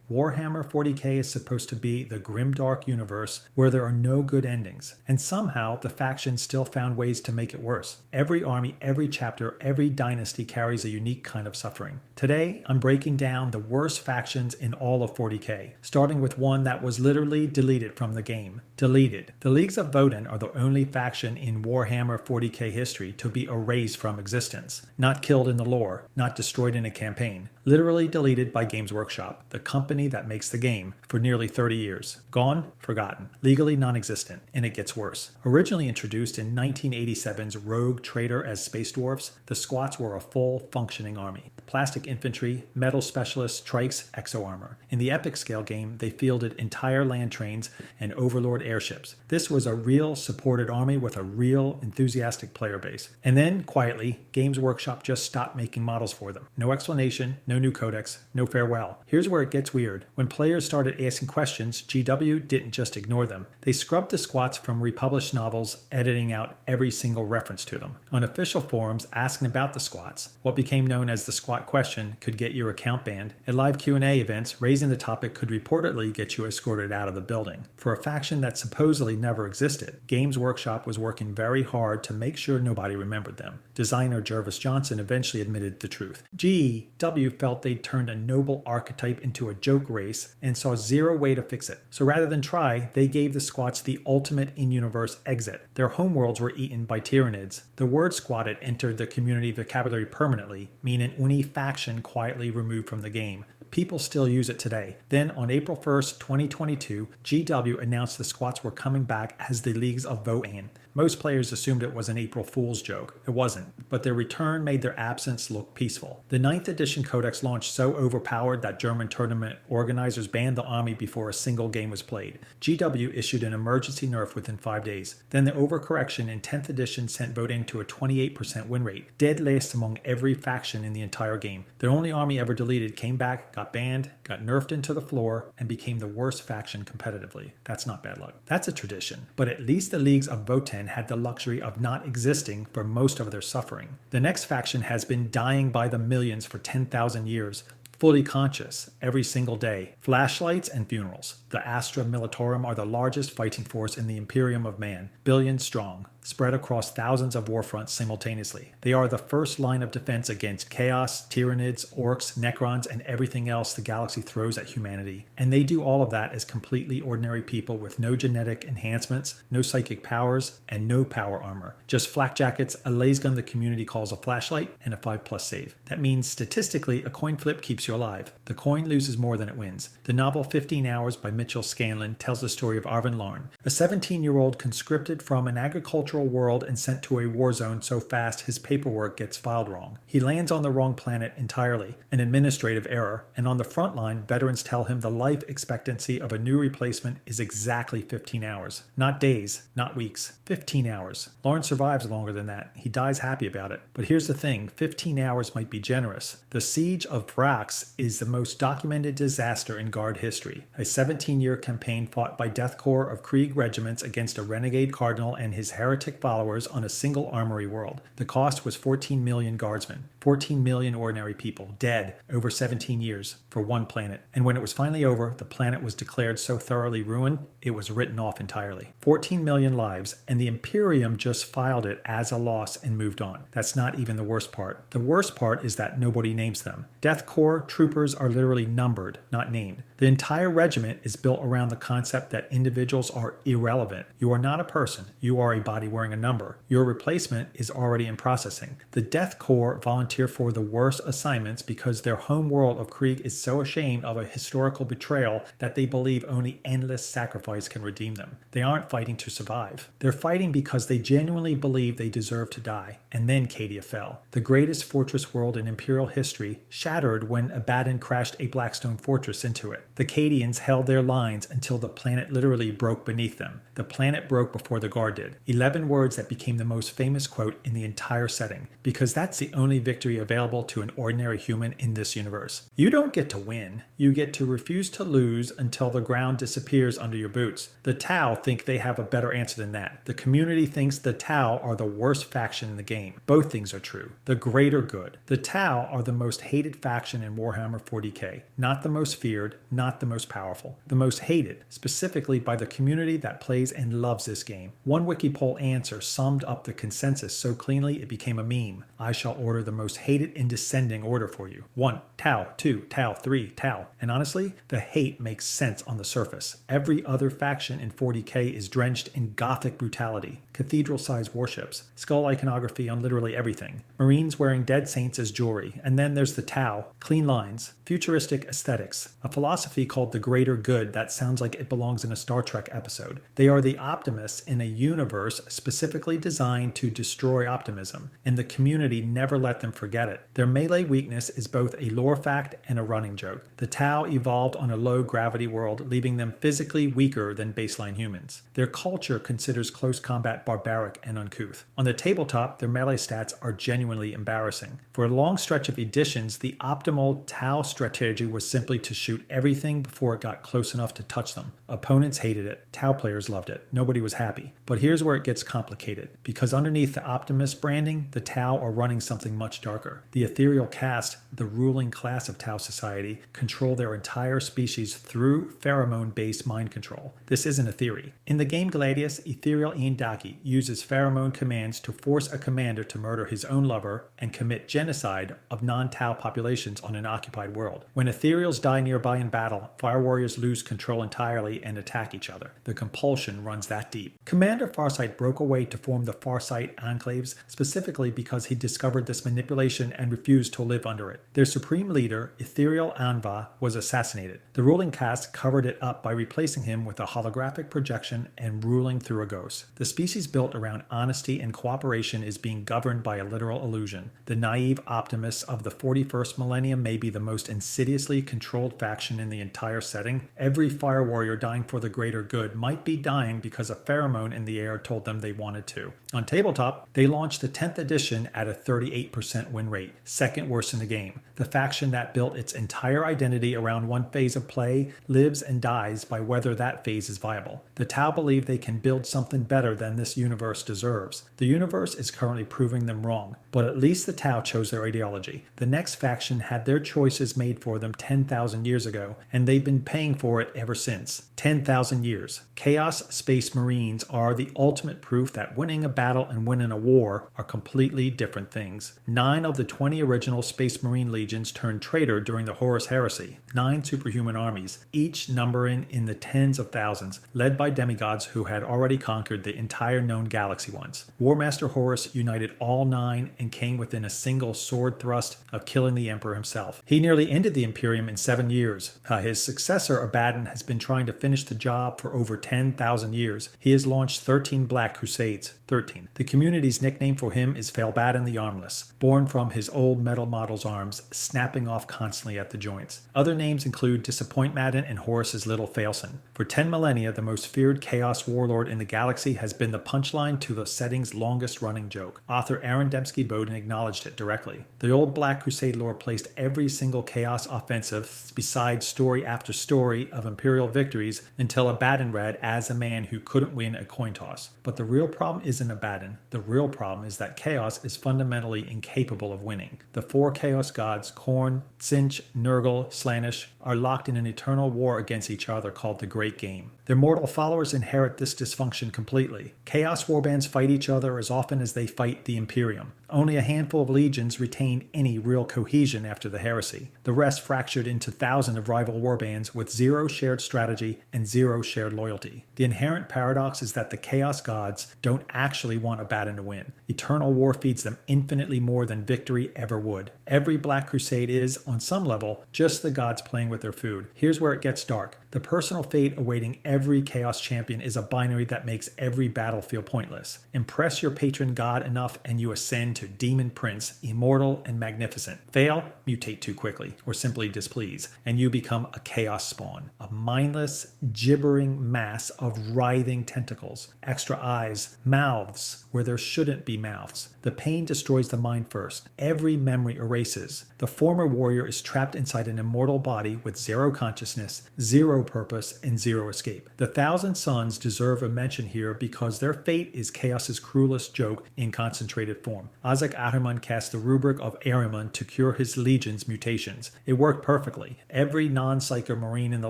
Warhammer 40k is supposed to be the grimdark universe where there are no good endings, and somehow the factions still found ways to make it worse. Every army, every chapter, every dynasty carries a unique kind of suffering. Today, I'm breaking down the worst factions in all of 40k, starting with one that was literally deleted from the game. Deleted. The Leagues of Votan are the only faction in Warhammer 40k history to be erased from existence. Not killed in the lore, not destroyed in a campaign. Literally deleted by Games Workshop, the company that makes the game, for nearly 30 years. Gone, forgotten, legally non-existent, and it gets worse. Originally introduced in 1987's Rogue Trader as Space Dwarfs, the Squats were a full, functioning army. Plastic infantry, metal specialists, trikes, exo armor. In the epic scale game, they fielded entire land trains and overlord airships. This was a real supported army with a real enthusiastic player base. And then, quietly, Games Workshop just stopped making models for them. No explanation, no new codex, no farewell. Here's where it gets weird. When players started asking questions, GW didn't just ignore them. They scrubbed the Squats from republished novels, editing out every single reference to them. On official forums asking about the Squats, what became known as the Squat question could get your account banned. At live Q&A events, raising the topic could reportedly get you escorted out of the building. For a faction that supposedly never existed, Games Workshop was working very hard to make sure nobody remembered them. Designer Jervis Johnson eventually admitted the truth. GW felt they'd turned a noble archetype into a joke race and saw zero way to fix it. So rather than try, they gave the Squats the ultimate in-universe exit. Their homeworlds were eaten by Tyranids. The word Squat had entered the community vocabulary permanently, meaning any faction quietly removed from the game. People still use it today. Then on April 1st, 2022, GW announced the Squats were coming back as the Leagues of Votan. Most players assumed it was an April Fool's joke. It wasn't, but their return made their absence look peaceful. The 9th edition codex launched so overpowered that German tournament organizers banned the army before a single game was played. GW issued an emergency nerf within 5 days. Then the overcorrection in 10th edition sent Votan to a 28% win rate, dead last among every faction in the entire game. Their only army ever deleted came back, got banned, got nerfed into the floor, and became the worst faction competitively. That's not bad luck. That's a tradition. But at least the Leagues of Votan had the luxury of not existing for most of their suffering. The next faction has been dying by the millions for 10,000 years, fully conscious every single day. Flashlights and funerals. The Astra Militarum are the largest fighting force in the Imperium of Man, billions strong, spread across thousands of warfronts simultaneously. They are the first line of defense against chaos, Tyranids, orcs, Necrons, and everything else the galaxy throws at humanity. And they do all of that as completely ordinary people with no genetic enhancements, no psychic powers, and no power armor. Just flak jackets, a lasgun the community calls a flashlight, and a 5+ save. That means statistically a coin flip keeps you alive. The coin loses more than it wins. The novel 15 Hours by Mitchell Scanlon tells the story of Arvin Larn, a 17-year-old conscripted from an agricultural world and sent to a war zone so fast his paperwork gets filed wrong. He lands on the wrong planet entirely, an administrative error, and on the front line, veterans tell him the life expectancy of a new replacement is exactly 15 hours. Not days, not weeks. 15 hours. Larn survives longer than that. He dies happy about it. But here's the thing, 15 hours might be generous. The Siege of Vrax is the most documented disaster in Guard history. A 17-year campaign fought by Death Corps of Krieg regiments against a renegade cardinal and his heretic followers on a single armory world. The cost was 14 million guardsmen, 14 million ordinary people, dead over 17 years for one planet. And when it was finally over, the planet was declared so thoroughly ruined, it was written off entirely. 14 million lives, and the Imperium just filed it as a loss and moved on. That's not even the worst part. The worst part is that nobody names them. Death Corps troopers are literally numbered, not named. The entire regiment is built around the concept that individuals are irrelevant. You are not a person. You are a body wearing a number. Your replacement is already in processing. The Death Corps volunteer for the worst assignments because their home world of Krieg is so ashamed of a historical betrayal that they believe only endless sacrifice can redeem them. They aren't fighting to survive. They're fighting because they genuinely believe they deserve to die. And then Cadia fell. The greatest fortress world in Imperial history shattered when Abaddon crashed a Blackstone fortress into it. The Cadians held their lines until the planet literally broke beneath them. The planet broke before the Guard did. 11 7 words that became the most famous quote in the entire setting, because that's the only victory available to an ordinary human in this universe. You don't get to win. You get to refuse to lose until the ground disappears under your boots. The Tau think they have a better answer than that. The community thinks the Tau are the worst faction in the game. Both things are true. The greater good. The Tau are the most hated faction in Warhammer 40k. Not the most feared, not the most powerful. The most hated, specifically by the community that plays and loves this game. One wiki poll answer summed up the consensus so cleanly it became a meme. I shall order the most hated in descending order for you. 1. Tau. 2. Tau. 3. Tau. And honestly, the hate makes sense on the surface. Every other faction in 40k is drenched in gothic brutality, cathedral-sized warships, skull iconography on literally everything, Marines wearing dead saints as jewelry, and then there's the Tau, clean lines, futuristic aesthetics, a philosophy called the greater good that sounds like it belongs in a Star Trek episode. They are the optimists in a universe specifically designed to destroy optimism, and the community never let them forget it. Their melee weakness is both a lore fact and a running joke. The Tau evolved on a low-gravity world, leaving them physically weaker than baseline humans. Their culture considers close combat barbaric and uncouth. On the tabletop, their melee stats are genuinely embarrassing. For a long stretch of editions, the optimal Tau strategy was simply to shoot everything before it got close enough to touch them. Opponents hated it. Tau players loved it. Nobody was happy. But here's where it gets complicated, because underneath the Optimist branding, the Tau are running something much darker. The ethereal caste, the ruling class of Tau society, control their entire species through pheromone-based mind control. This isn't a theory. In the game Gladius, Ethereal Indaki uses pheromone commands to force a commander to murder his own lover and commit genocide of non-Tau populations on an occupied world. When ethereals die nearby in battle, fire warriors lose control entirely and attack each other. The compulsion runs that deep. Commander Farsight broke away to form the Farsight Enclaves specifically because he discovered this manipulation and refused to live under it. Their supreme leader, Ethereal Anva, was assassinated. The ruling caste covered it up by replacing him with a holographic projection and ruling through a ghost. The species built around honesty and cooperation is being governed by a literal illusion. The naive optimists of the 41st millennium may be the most insidiously controlled faction in the entire setting. Every fire warrior dying for the greater good might be dying because a pheromone in the air told them they wanted to. On tabletop, they launched the 10th edition at a 38% win rate, second worst in the game. The faction that built its entire identity around one phase of play lives and dies by whether that phase is viable. The Tau believe they can build something better than this universe deserves. The universe is currently proving them wrong, but at least the Tau chose their ideology. The next faction had their choices made for them 10,000 years ago, and they've been paying for it ever since. 10,000 years. Chaos Space Marines are the ultimate proof that winning a battle and winning a war are completely different things. 9 of the 20 original Space Marine legions turned traitor during the Horus Heresy. 9 superhuman armies, each numbering in the tens of thousands, led by demigods who had already conquered the entire known galaxy once. Warmaster Horus united all 9 and came within a single sword thrust of killing the Emperor himself. He nearly ended the Imperium in 7 years. His successor, Abaddon, has been trying to finish the job for over 10,000 years. He has launched 13 Black Crusades. 13. The community's nickname for him is Failbaddon the Armless, born from his old metal model's arms, snapping off constantly at the joints. Other names include Disappointmaddon and Horus's Little Failson. For 10 millennia, the most feared Chaos Warlord in the galaxy has been the punchline to the setting's longest-running joke. Author Aaron Dembski-Bowden acknowledged it directly. The old Black Crusade lore placed every single Chaos offensive beside story after story of Imperial victories until Abaddon read as a man who couldn't win a coin toss. But the real problem isn't Abaddon. The real problem is that Chaos is fundamentally incapable of winning. The 4 Chaos gods, Khorne, Tzeentch, Nurgle, Slaanesh, are locked in an eternal war against each other called the Great Game. Their mortal followers inherit this dysfunction completely. Chaos warbands fight each other as often as they fight the Imperium. Only a handful of legions retained any real cohesion after the heresy. The rest fractured into thousands of rival warbands with 0 shared strategy and 0 shared loyalty. The inherent paradox is that the Chaos gods don't actually want Abaddon to win. Eternal war feeds them infinitely more than victory ever would. Every Black Crusade is, on some level, just the gods playing playing with their food. Here's where it gets dark. The personal fate awaiting every Chaos champion is a binary that makes every battle feel pointless. Impress your patron god enough and you ascend to Demon Prince, immortal and magnificent. Fail, mutate too quickly, or simply displease, and you become a Chaos spawn. A mindless, gibbering mass of writhing tentacles, extra eyes, mouths where there shouldn't be mouths. The pain destroys the mind first. Every memory erases. The former warrior is trapped inside an immortal body with zero consciousness, zero purpose, and zero escape. The Thousand Sons deserve a mention here because their fate is Chaos's cruelest joke in concentrated form. Isaac Ahriman cast the rubric of Ahriman to cure his legion's mutations. It worked perfectly. Every non-psyker marine in the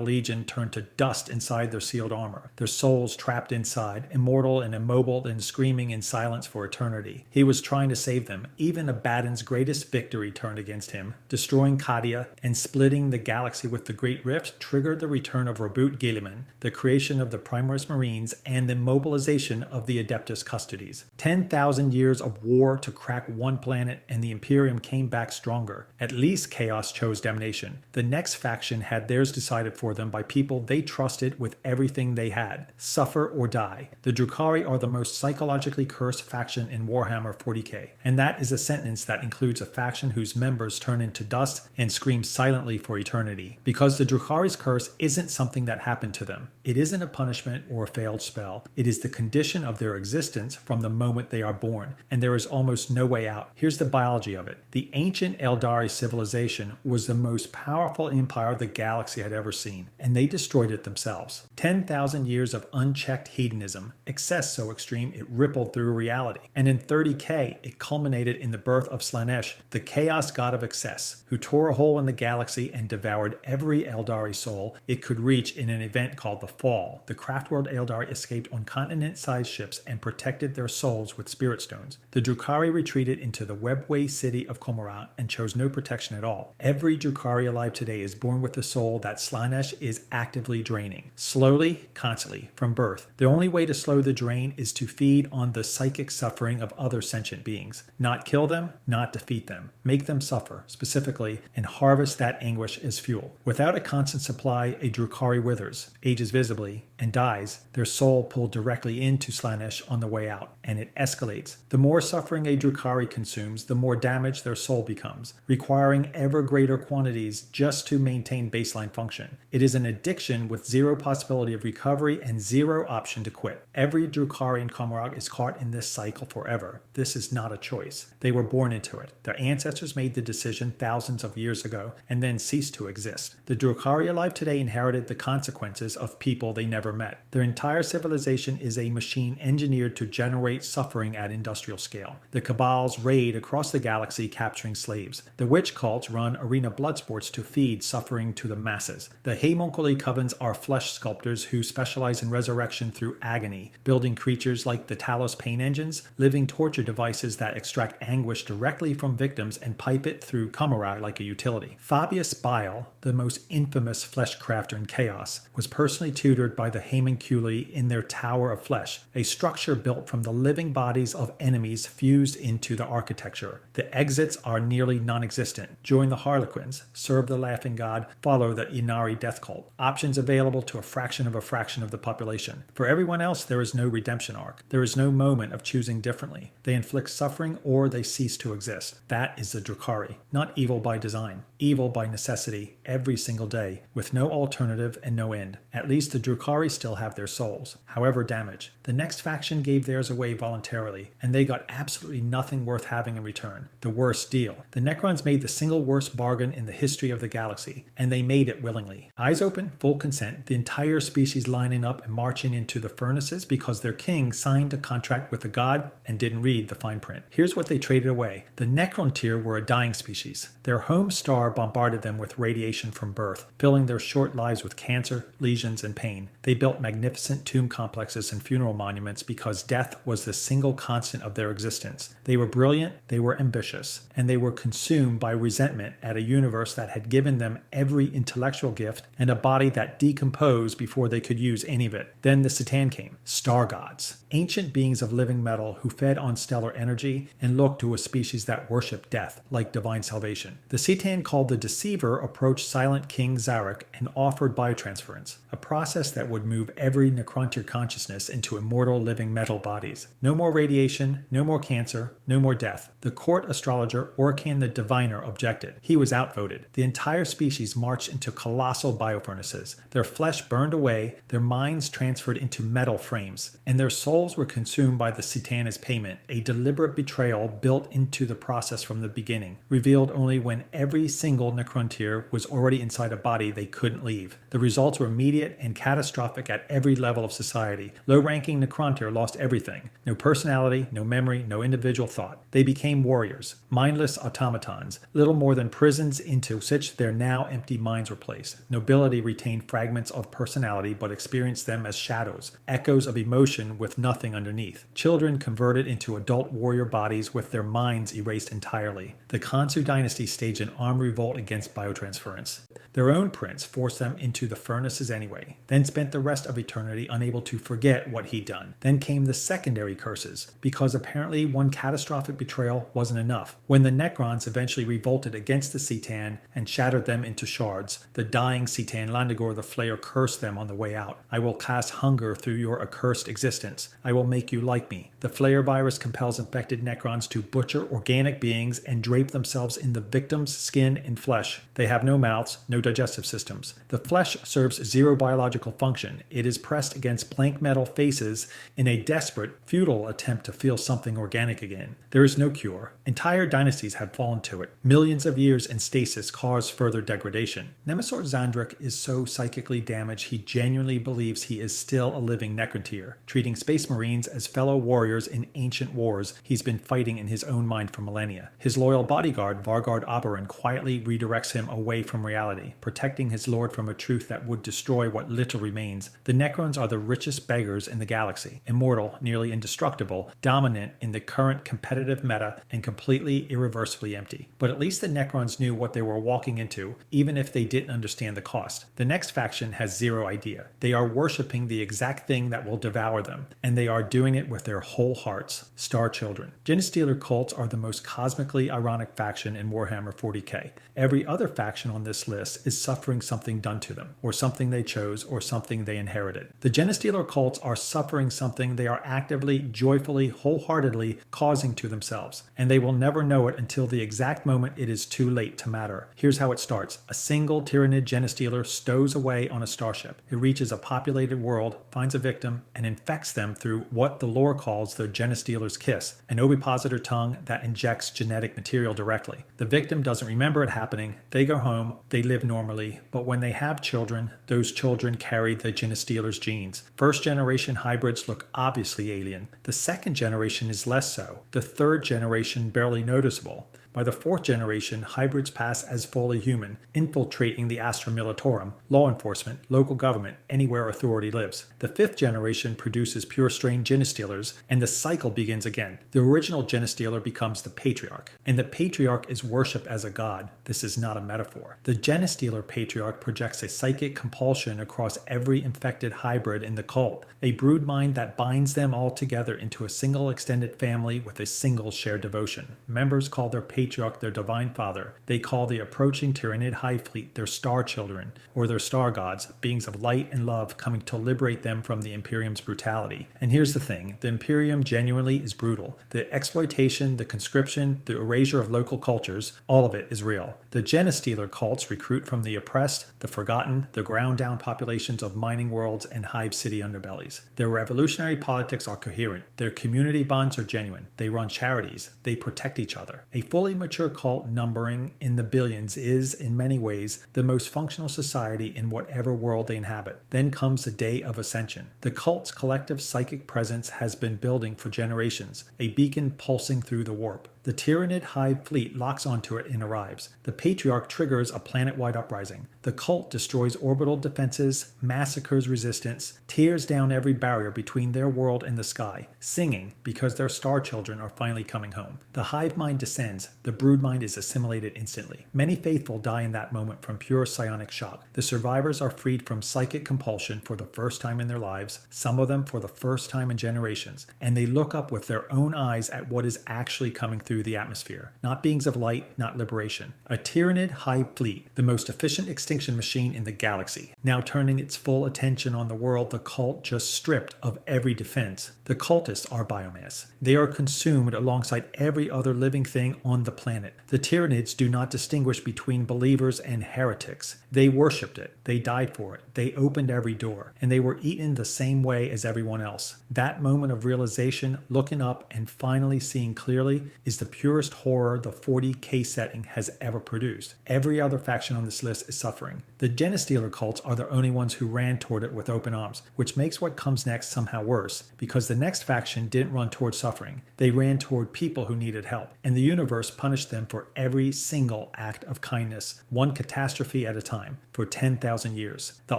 legion turned to dust inside their sealed armor, their souls trapped inside, immortal and immobile and screaming in silence for eternity. He was trying to save them. Even Abaddon's greatest victory turned against him. Destroying Kadia and splitting the galaxy with the Great Rift triggered the return of Rabut Guilliman, the creation of the Primaris Marines, and the mobilization of the Adeptus Custodes. 10,000 years of war to crack one planet, and the Imperium came back stronger. At least Chaos chose damnation. The next faction had theirs decided for them by people they trusted with everything they had. Suffer or die. The Drukhari are the most psychologically cursed faction in Warhammer 40k, and that is a sentence that includes a faction whose members turn into dust and scream silently for eternity. Because the Drukhari's curse isn't something that happened to them. It isn't a punishment or a failed spell. It is the condition of their existence from the moment they are born, and there is almost no way out. Here's the biology of it. The ancient Eldari civilization was the most powerful empire the galaxy had ever seen, and they destroyed it themselves. 10,000 years of unchecked hedonism, excess so extreme it rippled through reality. And in 30k, it culminated in the birth of Slaanesh, the chaos god of excess, who tore a hole in the galaxy and devoured every Eldari soul it could reach in an event called the Fall. The Craftworld Eldari escaped on continent-sized ships and protected their souls with spirit stones. The Drukhari retreated into the webway city of Komarat and chose no protection at all. Every Drukhari alive today is born with a soul that Slaanesh is actively draining. Slowly, constantly, from birth. The only way to slow the drain is to feed on the psychic suffering of other sentient beings. Not kill them, not defeat them. Make them suffer, specifically, and harvest that anguish as fuel. Without a constant supply, a Drukhari withers, ages visibly, and dies, their soul pulled directly into Slaanesh on the way out, and it escalates. The more suffering a Drukhari consumes, the more damage their soul becomes, requiring ever greater quantities just to maintain baseline function. It is an addiction with zero possibility of recovery and zero option to quit. Every Drukhari in Komarag is caught in this cycle forever. This is not a choice. They were born into it. Their ancestors made the decision thousands of years ago and then ceased to exist. The Drukhari alive today inherited the consequences of people they never met. Their entire civilization is a machine engineered to generate suffering at industrial scale. The Cabals raid across the galaxy capturing slaves. The witch cults run arena blood sports to feed suffering to the masses. The Haymonkoli covens are flesh sculptors who specialize in resurrection through agony, building creatures like the Talos pain engines, living torture devices that extract anguish directly from victims and pipe it through Komarag like a utility. Fabius Bile, the most infamous flesh crafter in Chaos, was personally tutored by the Haymonkuli in their Tower of Flesh, a structure built from the living bodies of enemies fused into the architecture. The exits are nearly non-existent. Join the Harlequins, serve the Laughing God, follow the Inari death cult. Options available to a fraction of the population. For everyone else, there is no redemption arc. There is no moment of choosing differently. They inflict suffering or they cease to exist. That is the Drukhari. Not evil by design. Evil by necessity, every single day, with no alternative and no end. At least the Drukhari still have their souls, however damaged. The next faction gave theirs away voluntarily, and they got absolutely nothing worth having in return. The worst deal. The Necrons made the single worst bargain in the history of the galaxy, and they made it willingly. Eyes open, full consent, the entire species lining up and marching into the furnaces because their king signed a contract with the god and didn't read the fine print. Here's what they traded away. The Necron tier were a dying species. Their home star bombarded them with radiation from birth, filling their short lives with cancer, lesions, and pain. They built magnificent tomb complexes and funeral monuments because death was the single constant of their existence. They were brilliant, they were ambitious, and they were consumed by resentment at a universe that had given them every intellectual gift and a body that decomposed before they could use any of it. Then the Satan came, star gods, ancient beings of living metal who fed on stellar energy and looked to a species that worshipped death like divine salvation. The Satan called called the Deceiver approached Silent King Zarek and offered biotransference, a process that would move every Necrontyr consciousness into immortal living metal bodies. No more radiation, no more cancer, no more death. The court astrologer Orkan the Diviner objected. He was outvoted. The entire species marched into colossal biofurnaces. Their flesh burned away, their minds transferred into metal frames, and their souls were consumed by the Citan as payment, a deliberate betrayal built into the process from the beginning, revealed only when every single Necrontyr was already inside a body they couldn't leave. The results were immediate and catastrophic at every level of society. Low-ranking Necrontyr lost everything. No personality, no memory, no individual thought. They became warriors, mindless automatons, little more than prisons into which their now empty minds were placed. Nobility retained fragments of personality but experienced them as shadows, echoes of emotion with nothing underneath. Children converted into adult warrior bodies with their minds erased entirely. The Khonsu dynasty staged an armed revolt against biotransference. Their own prince forced them into the furnaces anyway, then spent the rest of eternity unable to forget what he'd done. Then came the secondary curses, because apparently one catastrophic betrayal wasn't enough. When the Necrons eventually revolted against the Citan and shattered them into shards, the dying Citan Landagor the Flayer cursed them on the way out. I will cast hunger through your accursed existence. I will make you like me. The Flayer virus compels infected Necrons to butcher organic beings and drape themselves in the victim's skin and flesh. They have no mouths, no digestive systems. The flesh serves zero biological function. It is pressed against plank metal faces in a desperate, futile attempt to feel something organic again. There is no cure. Entire dynasties have fallen to it. Millions of years in stasis cause further degradation. Nemesor Zandrik is so psychically damaged he genuinely believes he is still a living Necrontyr, treating space marines as fellow warriors in ancient wars he's been fighting in his own mind for millennia. His loyal bodyguard, Vargard Oberon, quietly redirects him away from reality, protecting his lord from a truth that would destroy what little remains. The Necrons are the richest beggars in the galaxy, immortal, nearly indestructible, dominant in the current competitive meta, and completely irreversibly empty. But at least the Necrons knew what they were walking into, even if they didn't understand the cost. The next faction has zero idea. They are worshipping the exact thing that will devour them, and they are doing it with their whole hearts. Star Children. Genestealer cults are the most cosmically ironic faction in Warhammer 40k. Every other faction on this list is suffering something done to them, or something they chose, or something they inherited. The Genestealer cults are suffering something they are actively, joyfully, wholeheartedly causing to themselves, and they will never know it until the exact moment it is too late to matter. Here's how it starts. A single Tyranid Genestealer stows away on a starship. It reaches a populated world, finds a victim, and infects them through what the lore calls the Genestealer's kiss, an ovipositor tongue that injects genetic material directly. The victim doesn't remember it happening, they go home, they live normally, but when they have children, those children carry the Genestealer's genes. First generation hybrids look obviously alien. The second generation is less so. The third generation barely noticeable. By the fourth generation, hybrids pass as fully human, infiltrating the Astra Militarum, law enforcement, local government, anywhere authority lives. The fifth generation produces pure strain Genestealers, and the cycle begins again. The original Genestealer becomes the Patriarch, and the Patriarch is worshipped as a god. This is not a metaphor. The Genestealer Patriarch projects a psychic compulsion across every infected hybrid in the cult, a brood mind that binds them all together into a single extended family with a single shared devotion. Members call their Patriarch their divine father. They call the approaching Tyranid Hive Fleet their star children, or their star gods, beings of light and love coming to liberate them from the Imperium's brutality. And here's the thing, the Imperium genuinely is brutal. The exploitation, the conscription, the erasure of local cultures, all of it is real. The Genestealer cults recruit from the oppressed, the forgotten, the ground down populations of mining worlds and hive city underbellies. Their revolutionary politics are coherent. Their community bonds are genuine. They run charities. They protect each other. A fully mature cult numbering in the billions is, in many ways, the most functional society in whatever world they inhabit. Then comes the day of ascension. The cult's collective psychic presence has been building for generations, a beacon pulsing through the warp. The Tyranid Hive Fleet locks onto it and arrives. The Patriarch triggers a planet-wide uprising. The cult destroys orbital defenses, massacres resistance, tears down every barrier between their world and the sky, singing because their star children are finally coming home. The hive mind descends. The brood mind is assimilated instantly. Many faithful die in that moment from pure psionic shock. The survivors are freed from psychic compulsion for the first time in their lives, some of them for the first time in generations, and they look up with their own eyes at what is actually coming through through the atmosphere. Not beings of light, not liberation. A Tyranid Hive fleet, the most efficient extinction machine in the galaxy, now turning its full attention on the world the cult just stripped of every defense. The cultists are biomass. They are consumed alongside every other living thing on the planet. The Tyranids do not distinguish between believers and heretics. They worshipped it. They died for it. They opened every door. And they were eaten the same way as everyone else. That moment of realization, looking up and finally seeing clearly, is the purest horror the 40K setting has ever produced. Every other faction on this list is suffering. The Genestealer cults are the only ones who ran toward it with open arms, which makes what comes next somehow worse, because the next faction didn't run toward suffering. They ran toward people who needed help, and the universe punished them for every single act of kindness, one catastrophe at a time, for 10,000 years. The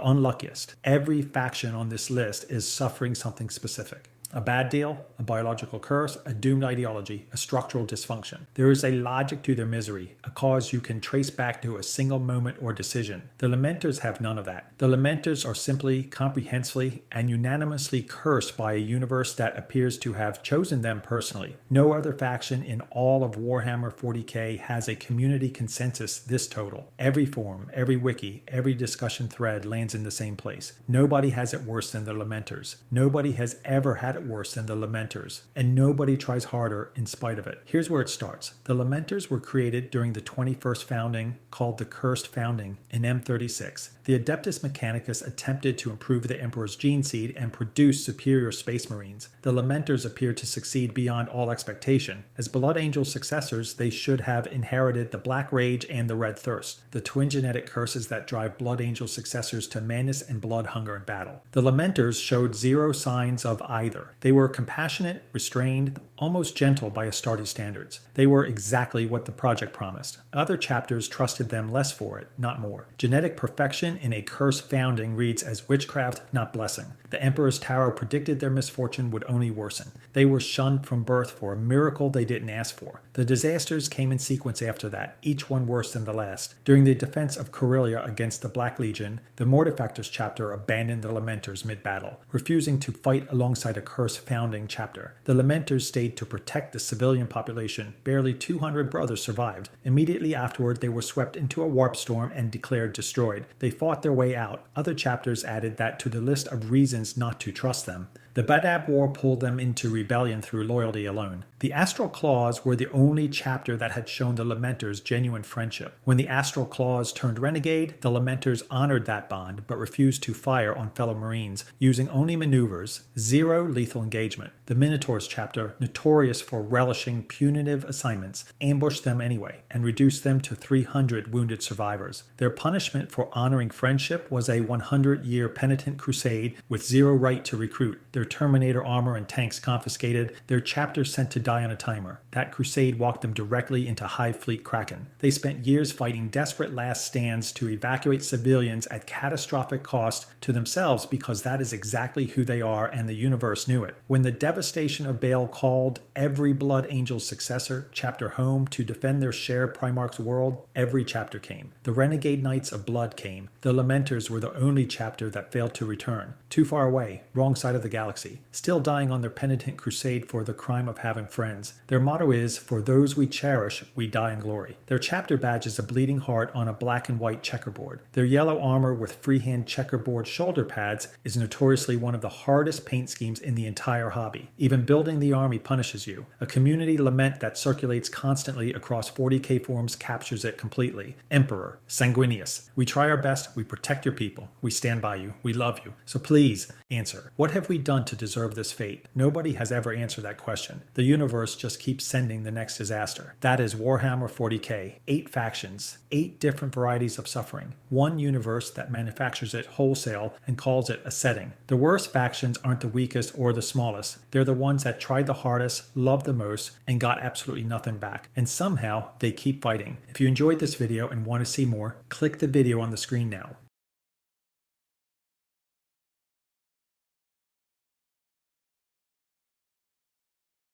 unluckiest. Every faction on this list is suffering something specific. A bad deal, a biological curse, a doomed ideology, a structural dysfunction. There is a logic to their misery, a cause you can trace back to a single moment or decision. The Lamenters have none of that. The Lamenters are simply, comprehensively, and unanimously cursed by a universe that appears to have chosen them personally. No other faction in all of Warhammer 40K has a community consensus this total. Every forum, every wiki, every discussion thread lands in the same place. Nobody has it worse than the Lamenters. Nobody has ever had it worse than the Lamenters, and nobody tries harder in spite of it. Here's where it starts. The Lamenters were created during the 21st founding, called the Cursed Founding, in M36. The Adeptus Mechanicus attempted to improve the Emperor's gene seed and produce superior space marines. The Lamenters appeared to succeed beyond all expectation. As Blood Angel successors, they should have inherited the Black Rage and the Red Thirst, the twin genetic curses that drive Blood Angel successors to madness and blood hunger in battle. The Lamenters showed zero signs of either. They were compassionate, restrained, almost gentle by Astartes standards. They were exactly what the project promised. Other chapters trusted them less for it, not more. Genetic perfection in a cursed founding reads as witchcraft, not blessing. The Emperor's Tower predicted their misfortune would only worsen. They were shunned from birth for a miracle they didn't ask for. The disasters came in sequence after that, each one worse than the last. During the defense of Corellia against the Black Legion, the Mortifactors chapter abandoned the Lamenters mid-battle, refusing to fight alongside a cursed founding chapter. The Lamenters stayed to protect the civilian population. Barely 200 brothers survived. Immediately afterward, they were swept into a warp storm and declared destroyed. They fought their way out. Other chapters added that to the list of reasons not to trust them. The Badab War pulled them into rebellion through loyalty alone. The Astral Claws were the only chapter that had shown the Lamenters genuine friendship. When the Astral Claws turned renegade, the Lamenters honored that bond but refused to fire on fellow Marines, using only maneuvers, zero lethal engagement. The Minotaurs chapter, notorious for relishing punitive assignments, ambushed them anyway and reduced them to 300 wounded survivors. Their punishment for honoring friendship was a 100-year penitent crusade with zero right to recruit. Their Terminator armor and tanks confiscated, their chapters sent to die on a timer. That crusade walked them directly into Hive Fleet Kraken. They spent years fighting desperate last stands to evacuate civilians at catastrophic cost to themselves because that is exactly who they are and the universe knew it. When the devastation of Baal called every Blood Angel's successor chapter home to defend their shared Primarch's world, every chapter came. The Renegade Knights of Blood came. The Lamenters were the only chapter that failed to return. Too far away, wrong side of the galaxy. Still dying on their penitent crusade for the crime of having friends. Their motto is, for those we cherish, we die in glory. Their chapter badge is a bleeding heart on a black and white checkerboard. Their yellow armor with freehand checkerboard shoulder pads is notoriously one of the hardest paint schemes in the entire hobby. Even building the army punishes you. A community lament that circulates constantly across 40K forums captures it completely. Emperor, sanguineous. We try our best, we protect your people, we stand by you, we love you. So please, answer. What have we done to deserve this fate? Nobody has ever answered that question. The universe just keeps sending the next disaster. That is Warhammer 40K. 8 factions, 8 different varieties of suffering. One universe that manufactures it wholesale and calls it a setting. The worst factions aren't the weakest or the smallest. They're the ones that tried the hardest, loved the most, and got absolutely nothing back. And somehow, they keep fighting. If you enjoyed this video and want to see more, click the video on the screen now.